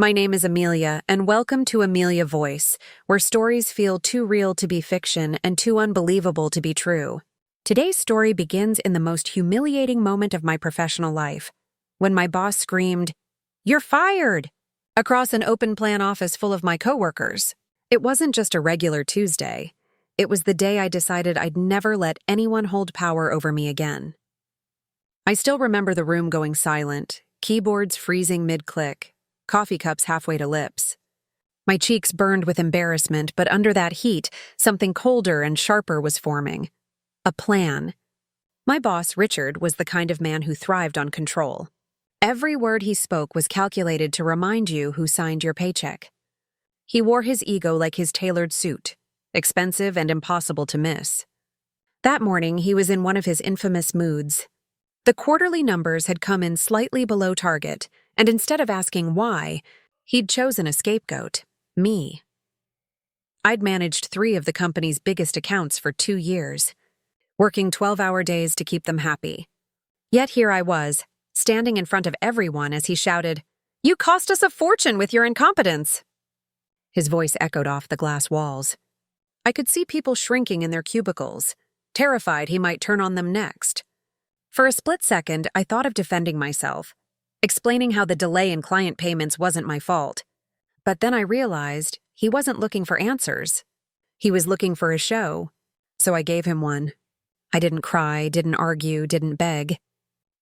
My name is Amelia, and welcome to Amelia Voice, where stories feel too real to be fiction and too unbelievable to be true. Today's story begins in the most humiliating moment of my professional life, when my boss screamed, "You're fired!" across an open-plan office full of my coworkers. It wasn't just a regular Tuesday. It was the day I decided I'd never let anyone hold power over me again. I still remember the room going silent, keyboards freezing mid-click, coffee cups halfway to lips. My cheeks burned with embarrassment, but under that heat, something colder and sharper was forming. A plan. My boss, Richard, was the kind of man who thrived on control. Every word he spoke was calculated to remind you who signed your paycheck. He wore his ego like his tailored suit, expensive and impossible to miss. That morning, he was in one of his infamous moods. The quarterly numbers had come in slightly below target, and instead of asking why, he'd chosen a scapegoat, me. I'd managed 3 of the company's biggest accounts for 2 years, working 12-hour days to keep them happy. Yet here I was, standing in front of everyone as he shouted, "You cost us a fortune with your incompetence!" His voice echoed off the glass walls. I could see people shrinking in their cubicles, terrified he might turn on them next. For a split second, I thought of defending myself, explaining how the delay in client payments wasn't my fault. But then I realized he wasn't looking for answers. He was looking for a show, so I gave him one. I didn't cry, didn't argue, didn't beg.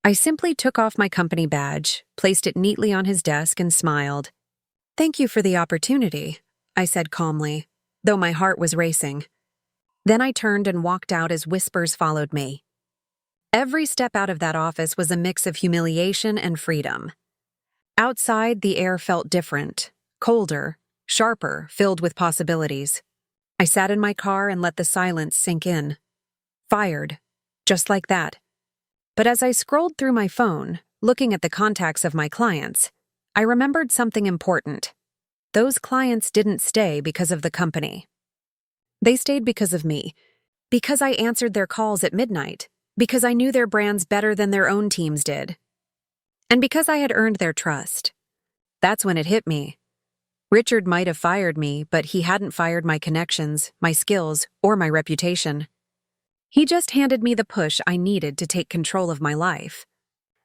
I simply took off my company badge, placed it neatly on his desk, and smiled. "Thank you for the opportunity," I said calmly, though my heart was racing. Then I turned and walked out as whispers followed me. Every step out of that office was a mix of humiliation and freedom. Outside, the air felt different, colder, sharper, filled with possibilities. I sat in my car and let the silence sink in. Fired, just like that. But as I scrolled through my phone, looking at the contacts of my clients, I remembered something important. Those clients didn't stay because of the company. They stayed because of me, because I answered their calls at midnight, because I knew their brands better than their own teams did, and because I had earned their trust. That's when it hit me. Richard might have fired me, but he hadn't fired my connections, my skills, or my reputation. He just handed me the push I needed to take control of my life.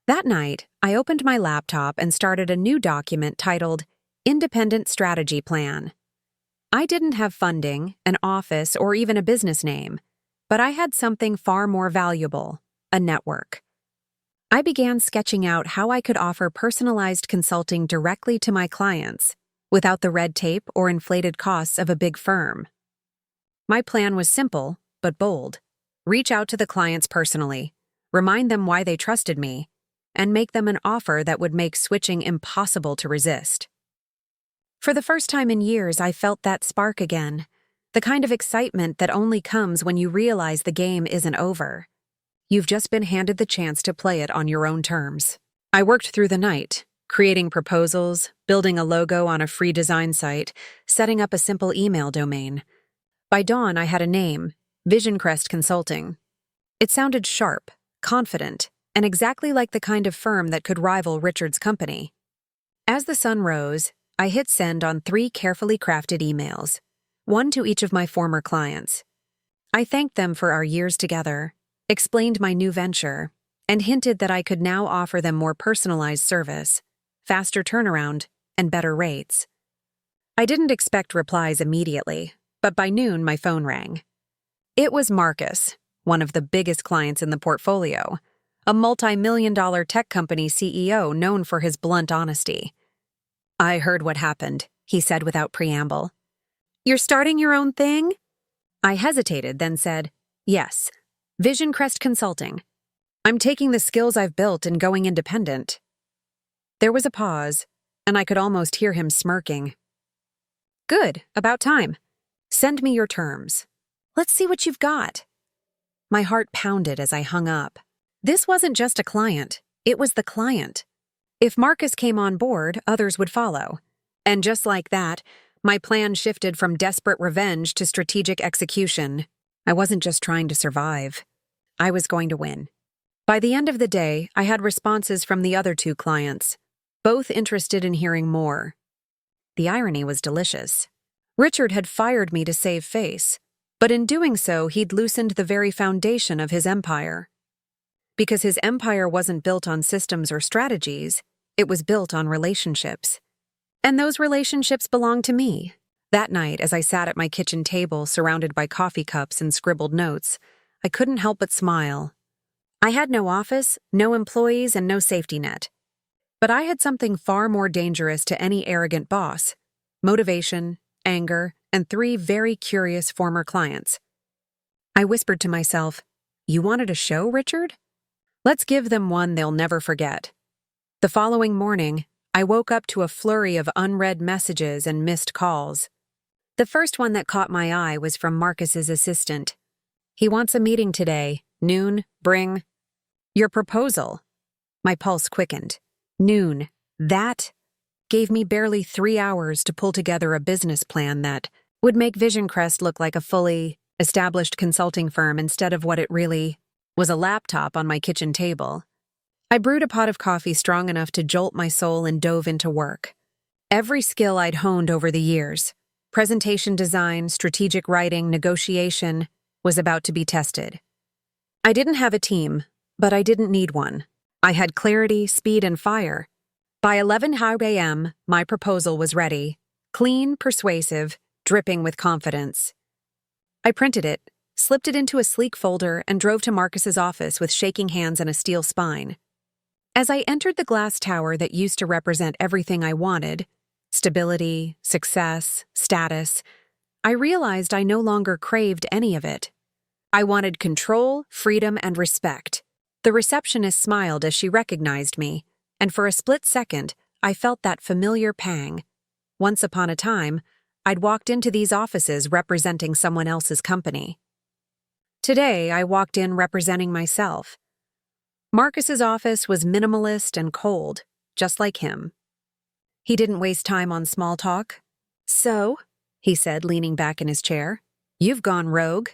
That night, I opened my laptop and started a new document titled Independent Strategy Plan. I didn't have funding, an office, or even a business name, but I had something far more valuable, a network. I began sketching out how I could offer personalized consulting directly to my clients, without the red tape or inflated costs of a big firm. My plan was simple, but bold. Reach out to the clients personally, remind them why they trusted me, and make them an offer that would make switching impossible to resist. For the first time in years, I felt that spark again. The kind of excitement that only comes when you realize the game isn't over. You've just been handed the chance to play it on your own terms. I worked through the night, creating proposals, building a logo on a free design site, setting up a simple email domain. By dawn, I had a name, Vision Crest Consulting. It sounded sharp, confident, and exactly like the kind of firm that could rival Richard's company. As the sun rose, I hit send on 3 carefully crafted emails, one to each of my former clients. I thanked them for our years together, explained my new venture, and hinted that I could now offer them more personalized service, faster turnaround, and better rates. I didn't expect replies immediately, but by noon my phone rang. It was Marcus, one of the biggest clients in the portfolio, a multi-million-dollar tech company CEO known for his blunt honesty. "I heard what happened," he said without preamble. "You're starting your own thing?" I hesitated, then said, "Yes, Vision Crest Consulting. I'm taking the skills I've built and going independent." There was a pause, and I could almost hear him smirking. "Good, about time. Send me your terms. Let's see what you've got." My heart pounded as I hung up. This wasn't just a client, it was the client. If Marcus came on board, others would follow. And just like that, my plan shifted from desperate revenge to strategic execution. I wasn't just trying to survive. I was going to win. By the end of the day, I had responses from the other 2 clients, both interested in hearing more. The irony was delicious. Richard had fired me to save face, but in doing so, he'd loosened the very foundation of his empire. Because his empire wasn't built on systems or strategies, it was built on relationships. And those relationships belonged to me. That night, as I sat at my kitchen table surrounded by coffee cups and scribbled notes, I couldn't help but smile. I had no office, no employees, and no safety net. But I had something far more dangerous to any arrogant boss: motivation, anger, and 3 very curious former clients. I whispered to myself, "You wanted a show, Richard? Let's give them one they'll never forget." The following morning, I woke up to a flurry of unread messages and missed calls. The first one that caught my eye was from Marcus's assistant. "He wants a meeting today, noon, bring your proposal." My pulse quickened. Noon. That gave me barely 3 hours to pull together a business plan that would make VisionCrest look like a fully established consulting firm instead of what it really was: a laptop on my kitchen table. I brewed a pot of coffee strong enough to jolt my soul and dove into work. Every skill I'd honed over the years, presentation design, strategic writing, negotiation, was about to be tested. I didn't have a team, but I didn't need one. I had clarity, speed, and fire. By 11 a.m., my proposal was ready, clean, persuasive, dripping with confidence. I printed it, slipped it into a sleek folder, and drove to Marcus's office with shaking hands and a steel spine. As I entered the glass tower that used to represent everything I wanted, stability, success, status, I realized I no longer craved any of it. I wanted control, freedom, and respect. The receptionist smiled as she recognized me, and for a split second, I felt that familiar pang. Once upon a time, I'd walked into these offices representing someone else's company. Today, I walked in representing myself. Marcus's office was minimalist and cold, just like him. He didn't waste time on small talk. "So," he said, leaning back in his chair, "you've gone rogue."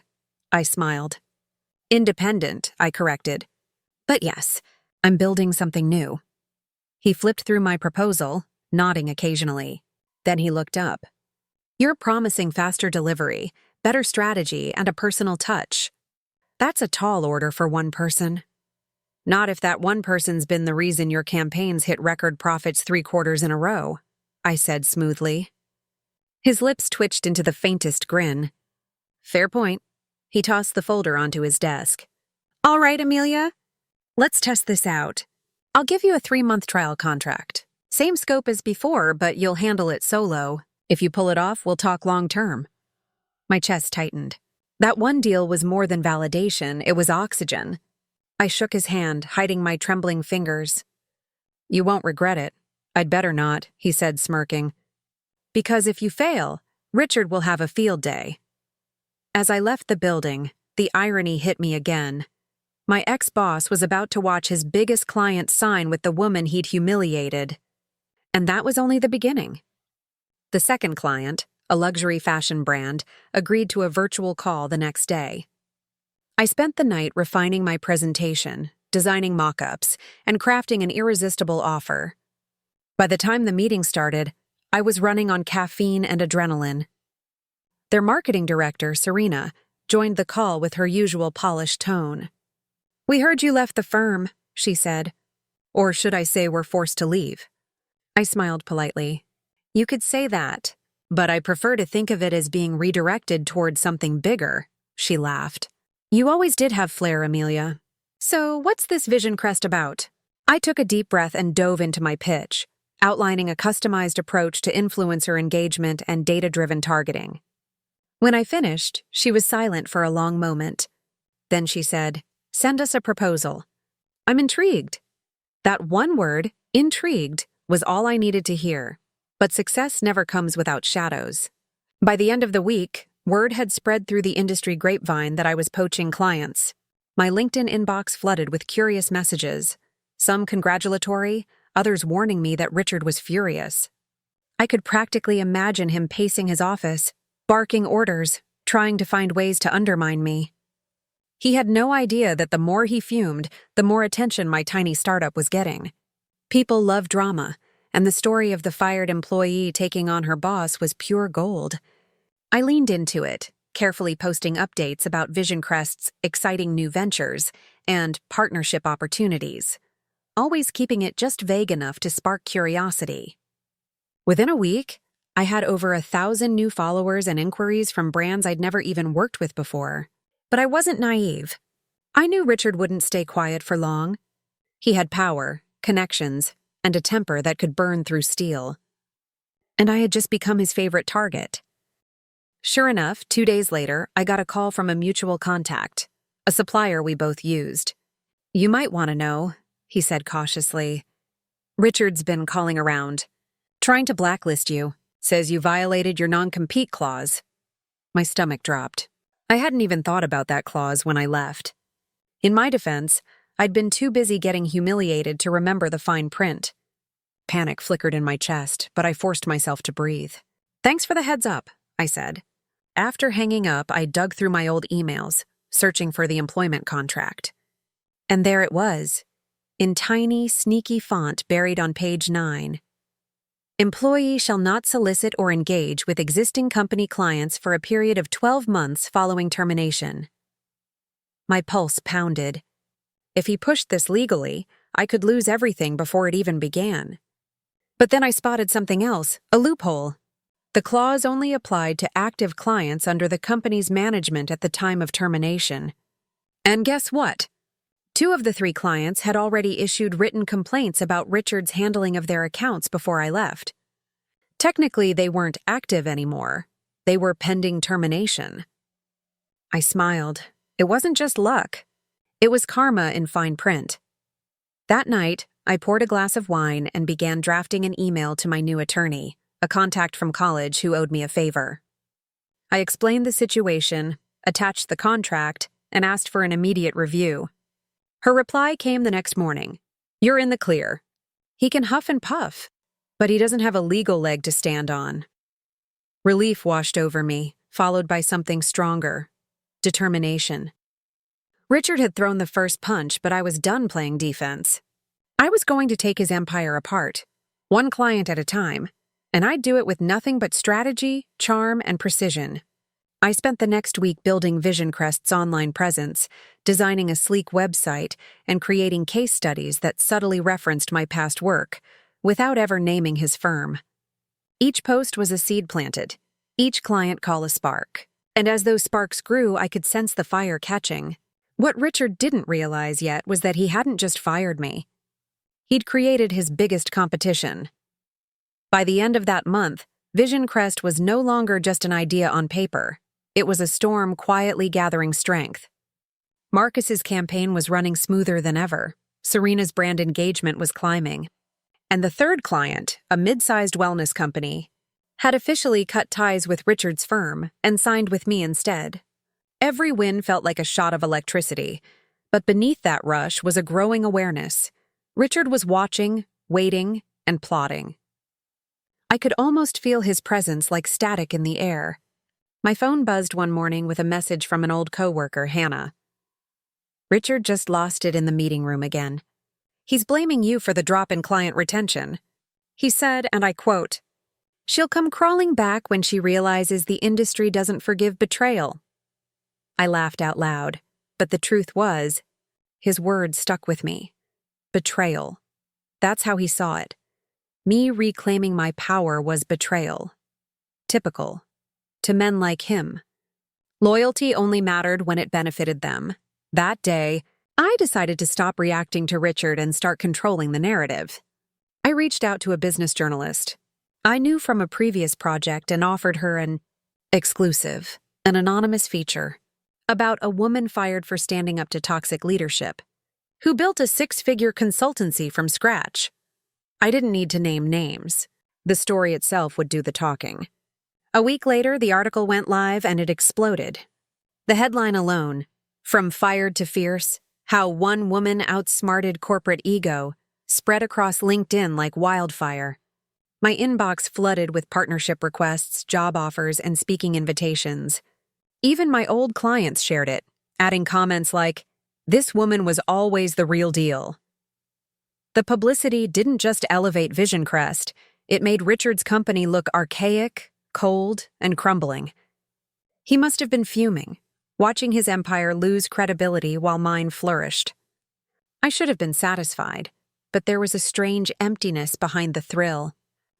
I smiled. "Independent," I corrected. "But yes, I'm building something new." He flipped through my proposal, nodding occasionally. Then he looked up. "You're promising faster delivery, better strategy, and a personal touch. That's a tall order for one person." "Not if that one person's been the reason your campaigns hit record profits 3 quarters in a row," I said smoothly. His lips twitched into the faintest grin. "Fair point." He tossed the folder onto his desk. "All right, Amelia. Let's test this out. I'll give you a 3-month trial contract. Same scope as before, but you'll handle it solo. If you pull it off, we'll talk long-term." My chest tightened. That one deal was more than validation, it was oxygen. I shook his hand, hiding my trembling fingers. "You won't regret it." "I'd better not," he said, smirking. "Because if you fail, Richard will have a field day." As I left the building, the irony hit me again. My ex-boss was about to watch his biggest client sign with the woman he'd humiliated. And that was only the beginning. The second client, a luxury fashion brand, agreed to a virtual call the next day. I spent the night refining my presentation, designing mock-ups, and crafting an irresistible offer. By the time the meeting started, I was running on caffeine and adrenaline. Their marketing director, Serena, joined the call with her usual polished tone. "We heard you left the firm," she said. "Or should I say we're forced to leave?" I smiled politely. "You could say that, but I prefer to think of it as being redirected towards something bigger," she laughed. "You always did have flair, Amelia. So what's this VisionCrest about?" I took a deep breath and dove into my pitch, outlining a customized approach to influencer engagement and data-driven targeting. When I finished, she was silent for a long moment. Then she said, "Send us a proposal." I'm intrigued. That one word, intrigued, was all I needed to hear. But success never comes without shadows. By the end of the week, word had spread through the industry grapevine that I was poaching clients. My LinkedIn inbox flooded with curious messages, some congratulatory, others warning me that Richard was furious. I could practically imagine him pacing his office, barking orders, trying to find ways to undermine me. He had no idea that the more he fumed, the more attention my tiny startup was getting. People love drama, and the story of the fired employee taking on her boss was pure gold. I leaned into it, carefully posting updates about Vision Crest's exciting new ventures and partnership opportunities, always keeping it just vague enough to spark curiosity. Within a week, I had over 1,000 new followers and inquiries from brands I'd never even worked with before. But I wasn't naive. I knew Richard wouldn't stay quiet for long. He had power, connections, and a temper that could burn through steel. And I had just become his favorite target. Sure enough, 2 days later, I got a call from a mutual contact, a supplier we both used. "You might want to know," he said cautiously. "Richard's been calling around, trying to blacklist you. Says you violated your non-compete clause." My stomach dropped. I hadn't even thought about that clause when I left. In my defense, I'd been too busy getting humiliated to remember the fine print. Panic flickered in my chest, but I forced myself to breathe. "Thanks for the heads up," I said. After hanging up, I dug through my old emails, searching for the employment contract. And there it was, in tiny, sneaky font buried on page 9. "Employee shall not solicit or engage with existing company clients for a period of 12 months following termination." My pulse pounded. If he pushed this legally, I could lose everything before it even began. But then I spotted something else, a loophole. The clause only applied to active clients under the company's management at the time of termination. And guess what? 2 of the 3 clients had already issued written complaints about Richard's handling of their accounts before I left. Technically, they weren't active anymore. They were pending termination. I smiled. It wasn't just luck. It was karma in fine print. That night, I poured a glass of wine and began drafting an email to my new attorney, a contact from college who owed me a favor. I explained the situation, attached the contract, and asked for an immediate review. Her reply came the next morning. "You're in the clear. He can huff and puff, but he doesn't have a legal leg to stand on." Relief washed over me, followed by something stronger: determination. Richard had thrown the first punch, but I was done playing defense. I was going to take his empire apart, one client at a time, and I'd do it with nothing but strategy, charm, and precision. I spent the next week building Vision Crest's online presence, designing a sleek website, and creating case studies that subtly referenced my past work, without ever naming his firm. Each post was a seed planted, each client call a spark. And as those sparks grew, I could sense the fire catching. What Richard didn't realize yet was that he hadn't just fired me. He'd created his biggest competition. By the end of that month, Vision Crest was no longer just an idea on paper. It was a storm quietly gathering strength. Marcus's campaign was running smoother than ever. Serena's brand engagement was climbing. And the third client, a mid-sized wellness company, had officially cut ties with Richard's firm and signed with me instead. Every win felt like a shot of electricity, but beneath that rush was a growing awareness. Richard was watching, waiting, and plotting. I could almost feel his presence like static in the air. My phone buzzed one morning with a message from an old coworker, Hannah. "Richard just lost it in the meeting room again. He's blaming you for the drop in client retention. He said, and I quote, 'She'll come crawling back when she realizes the industry doesn't forgive betrayal.'" I laughed out loud, but the truth was, his words stuck with me. Betrayal. That's how he saw it. Me reclaiming my power was betrayal. Typical. To men like him. Loyalty only mattered when it benefited them. That day, I decided to stop reacting to Richard and start controlling the narrative. I reached out to a business journalist I knew from a previous project and offered her an exclusive, an anonymous feature about a woman fired for standing up to toxic leadership, who built a 6-figure consultancy from scratch. I didn't need to name names. The story itself would do the talking. A week later, the article went live and it exploded. The headline alone, "From Fired to Fierce, How One Woman Outsmarted Corporate Ego," spread across LinkedIn like wildfire. My inbox flooded with partnership requests, job offers, and speaking invitations. Even my old clients shared it, adding comments like, "This woman was always the real deal." The publicity didn't just elevate Vision Crest, it made Richard's company look archaic, cold, and crumbling. He must have been fuming, watching his empire lose credibility while mine flourished. I should have been satisfied, but there was a strange emptiness behind the thrill.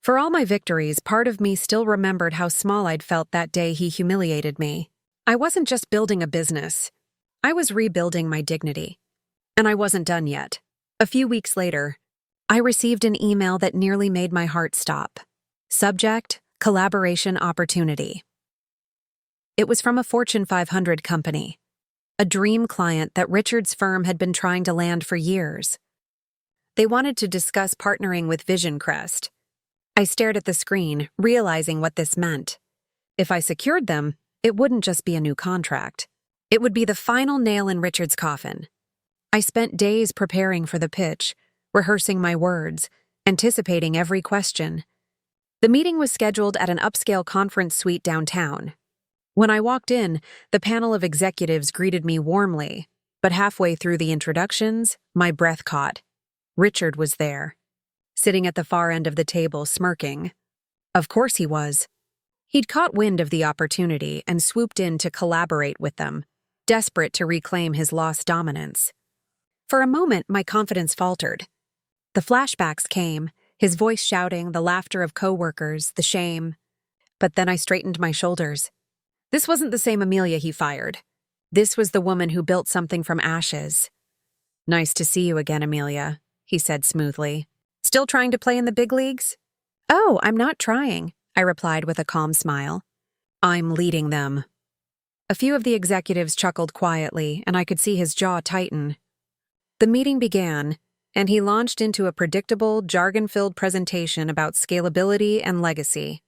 For all my victories, part of me still remembered how small I'd felt that day he humiliated me. I wasn't just building a business. I was rebuilding my dignity. And I wasn't done yet. A few weeks later, I received an email that nearly made my heart stop. Subject: collaboration opportunity. It was from a Fortune 500 company, a dream client that Richard's firm had been trying to land for years. They wanted to discuss partnering with Vision Crest. I stared at the screen, realizing what this meant. If I secured them, it wouldn't just be a new contract. It would be the final nail in Richard's coffin. I spent days preparing for the pitch, rehearsing my words, anticipating every question. The meeting was scheduled at an upscale conference suite downtown. When I walked in, the panel of executives greeted me warmly, but halfway through the introductions, my breath caught. Richard was there, sitting at the far end of the table, smirking. Of course he was. He'd caught wind of the opportunity and swooped in to collaborate with them, desperate to reclaim his lost dominance. For a moment, my confidence faltered. The flashbacks came, his voice shouting, the laughter of coworkers, the shame. But then I straightened my shoulders. This wasn't the same Amelia he fired. This was the woman who built something from ashes. "Nice to see you again, Amelia," he said smoothly. "Still trying to play in the big leagues?" "Oh, I'm not trying," I replied with a calm smile. "I'm leading them." A few of the executives chuckled quietly, and I could see his jaw tighten. The meeting began, and he launched into a predictable, jargon-filled presentation about scalability and legacy.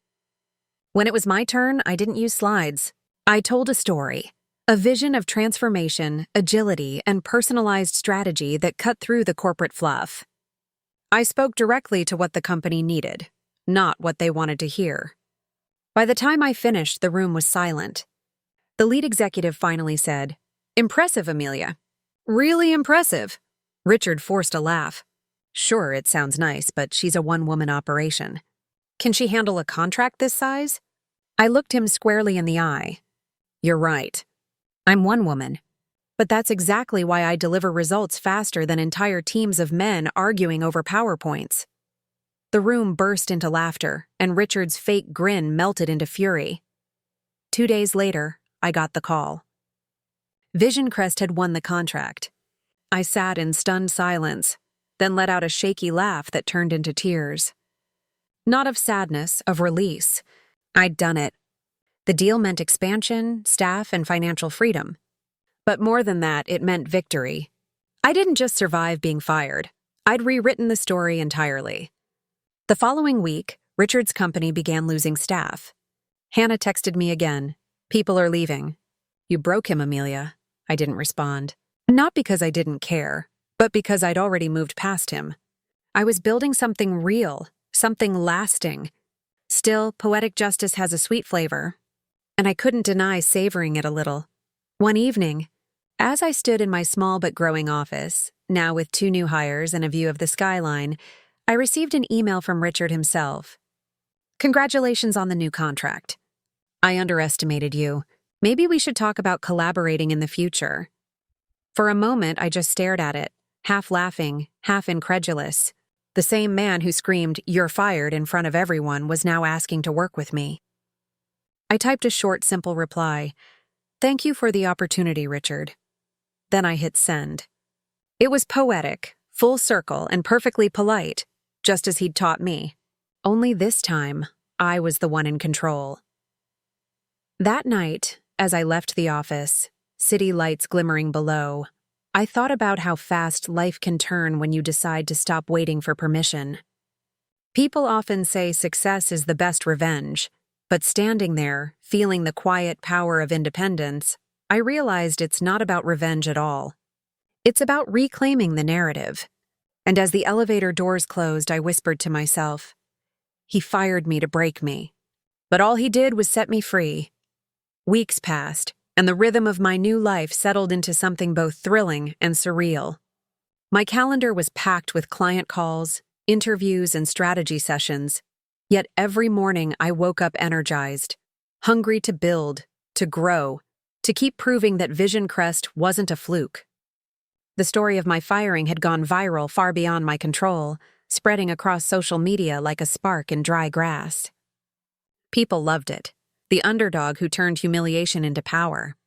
When it was my turn, I didn't use slides. I told a story, a vision of transformation, agility, and personalized strategy that cut through the corporate fluff. I spoke directly to what the company needed, not what they wanted to hear. By the time I finished, the room was silent. The lead executive finally said, "Impressive, Amelia." "Really impressive." Richard forced a laugh. "Sure, it sounds nice, but she's a one-woman operation. Can she handle a contract this size?" I looked him squarely in the eye. "You're right. I'm one woman. But that's exactly why I deliver results faster than entire teams of men arguing over PowerPoints." The room burst into laughter, and Richard's fake grin melted into fury. 2 days later, I got the call. Vision Crest had won the contract. I sat in stunned silence, then let out a shaky laugh that turned into tears. Not of sadness, of release. I'd done it. The deal meant expansion, staff, and financial freedom. But more than that, it meant victory. I didn't just survive being fired. I'd rewritten the story entirely. The following week, Richard's company began losing staff. Hannah texted me again. "People are leaving." "You broke him, Amelia." I didn't respond. Not because I didn't care, but because I'd already moved past him. I was building something real, something lasting. Still, poetic justice has a sweet flavor, and I couldn't deny savoring it a little. One evening, as I stood in my small but growing office, now with 2 new hires and a view of the skyline, I received an email from Richard himself. "Congratulations on the new contract. I underestimated you. Maybe we should talk about collaborating in the future." For a moment, I just stared at it, half laughing, half incredulous. The same man who screamed, "You're fired," in front of everyone was now asking to work with me. I typed a short, simple reply. "Thank you for the opportunity, Richard." Then I hit send. It was poetic, full circle, and perfectly polite, just as he'd taught me. Only this time, I was the one in control. That night, as I left the office, city lights glimmering below, I thought about how fast life can turn when you decide to stop waiting for permission. People often say success is the best revenge, but standing there, feeling the quiet power of independence, I realized it's not about revenge at all. It's about reclaiming the narrative. And as the elevator doors closed, I whispered to myself, "He fired me to break me. But all he did was set me free." Weeks passed, and the rhythm of my new life settled into something both thrilling and surreal. My calendar was packed with client calls, interviews, and strategy sessions, yet every morning I woke up energized, hungry to build, to grow, to keep proving that Vision Crest wasn't a fluke. The story of my firing had gone viral far beyond my control, spreading across social media like a spark in dry grass. People loved it, the underdog who turned humiliation into power.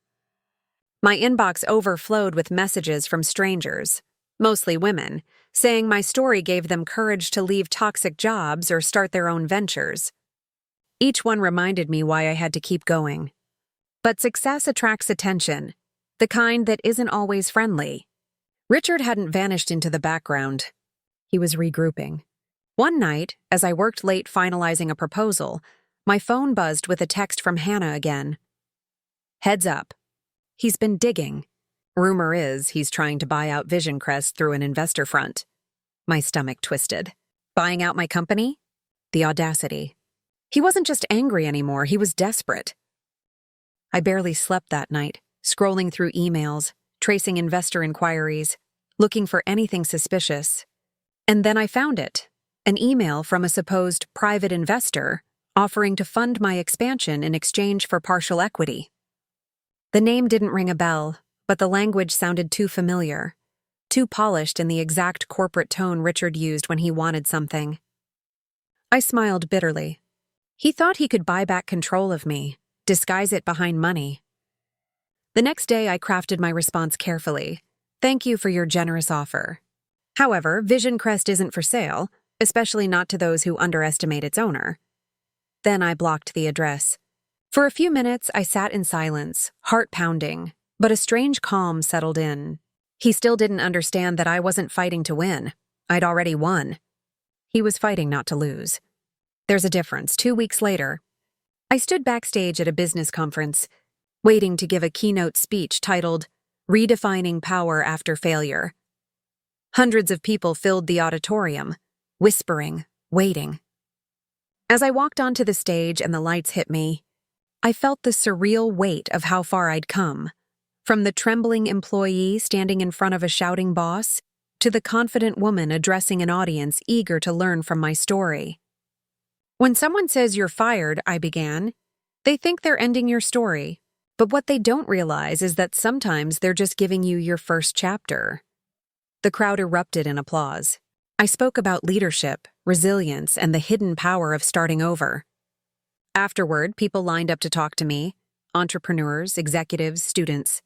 My inbox overflowed with messages from strangers, mostly women, saying my story gave them courage to leave toxic jobs or start their own ventures. Each one reminded me why I had to keep going. But success attracts attention, the kind that isn't always friendly. Richard hadn't vanished into the background. He was regrouping. One night, as I worked late finalizing a proposal, my phone buzzed with a text from Hannah again. "Heads up. He's been digging. Rumor is he's trying to buy out Vision Crest through an investor front." My stomach twisted. Buying out my company? The audacity. He wasn't just angry anymore, he was desperate. I barely slept that night, scrolling through emails, tracing investor inquiries, looking for anything suspicious. And then I found it, an email from a supposed private investor offering to fund my expansion in exchange for partial equity. The name didn't ring a bell, but the language sounded too familiar, too polished in the exact corporate tone Richard used when he wanted something. I smiled bitterly. He thought he could buy back control of me, disguise it behind money. The next day, I crafted my response carefully. "Thank you for your generous offer. However, Vision Crest isn't for sale, especially not to those who underestimate its owner." Then I blocked the address. For a few minutes, I sat in silence, heart pounding, but a strange calm settled in. He still didn't understand that I wasn't fighting to win. I'd already won. He was fighting not to lose. There's a difference. 2 weeks later, I stood backstage at a business conference, waiting to give a keynote speech titled, "Redefining Power After Failure." Hundreds of people filled the auditorium, whispering, waiting. As I walked onto the stage and the lights hit me, I felt the surreal weight of how far I'd come, from the trembling employee standing in front of a shouting boss to the confident woman addressing an audience eager to learn from my story. "When someone says you're fired," I began, "they think they're ending your story. But what they don't realize is that sometimes they're just giving you your first chapter." The crowd erupted in applause. I spoke about leadership, resilience, and the hidden power of starting over. Afterward, people lined up to talk to me, entrepreneurs, executives, students.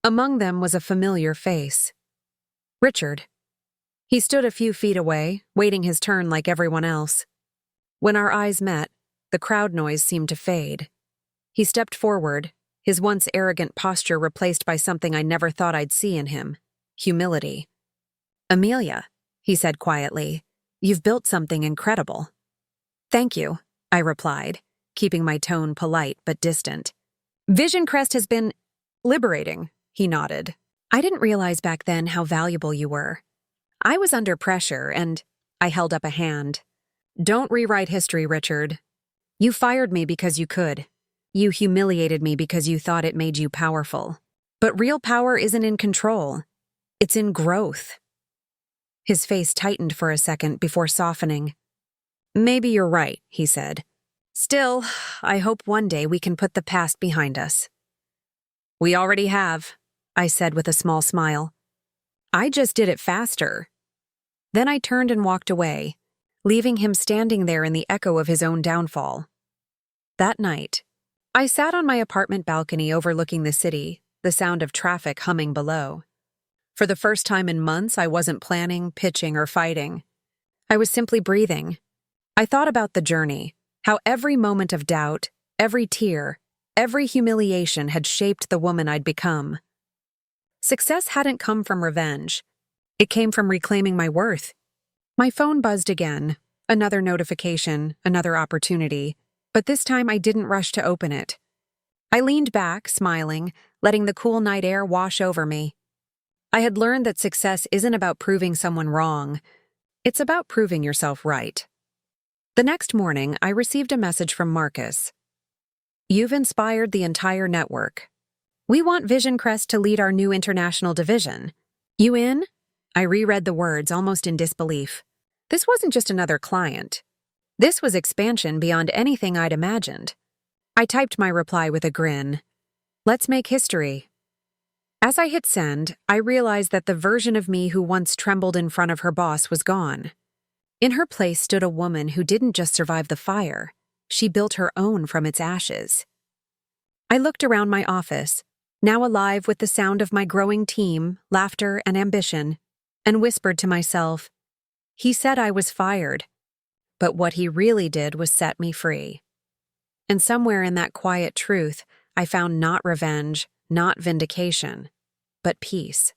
Among them was a familiar face. Richard. He stood a few feet away, waiting his turn like everyone else. When our eyes met, the crowd noise seemed to fade. He stepped forward, his once arrogant posture replaced by something I never thought I'd see in him: humility. "Amelia," he said quietly, "you've built something incredible." "Thank you," I replied, keeping my tone polite but distant. "Vision Crest has been liberating," he nodded. "I didn't realize back then how valuable you were. I was under pressure and—" I held up a hand. "Don't rewrite history, Richard. You fired me because you could. You humiliated me because you thought it made you powerful. But real power isn't in control. It's in growth." His face tightened for a second before softening. "Maybe you're right," he said. "Still, I hope one day we can put the past behind us." "We already have," I said with a small smile. "I just did it faster." Then I turned and walked away, leaving him standing there in the echo of his own downfall. That night, I sat on my apartment balcony overlooking the city, the sound of traffic humming below. For the first time in months, I wasn't planning, pitching, or fighting. I was simply breathing. I thought about the journey, how every moment of doubt, every tear, every humiliation had shaped the woman I'd become. Success hadn't come from revenge. It came from reclaiming my worth. My phone buzzed again, another notification, another opportunity, but this time I didn't rush to open it. I leaned back, smiling, letting the cool night air wash over me. I had learned that success isn't about proving someone wrong. It's about proving yourself right. The next morning, I received a message from Marcus. "You've inspired the entire network. We want Vision Crest to lead our new international division. You in?" I reread the words almost in disbelief. This wasn't just another client. This was expansion beyond anything I'd imagined. I typed my reply with a grin. Let's make history. As I hit send, I realized that the version of me who once trembled in front of her boss was gone. In her place stood a woman who didn't just survive the fire, she built her own from its ashes. I looked around my office, now alive with the sound of my growing team, laughter, and ambition, and whispered to myself, he said I was fired, but what he really did was set me free. And somewhere in that quiet truth, I found not revenge, not vindication, but peace.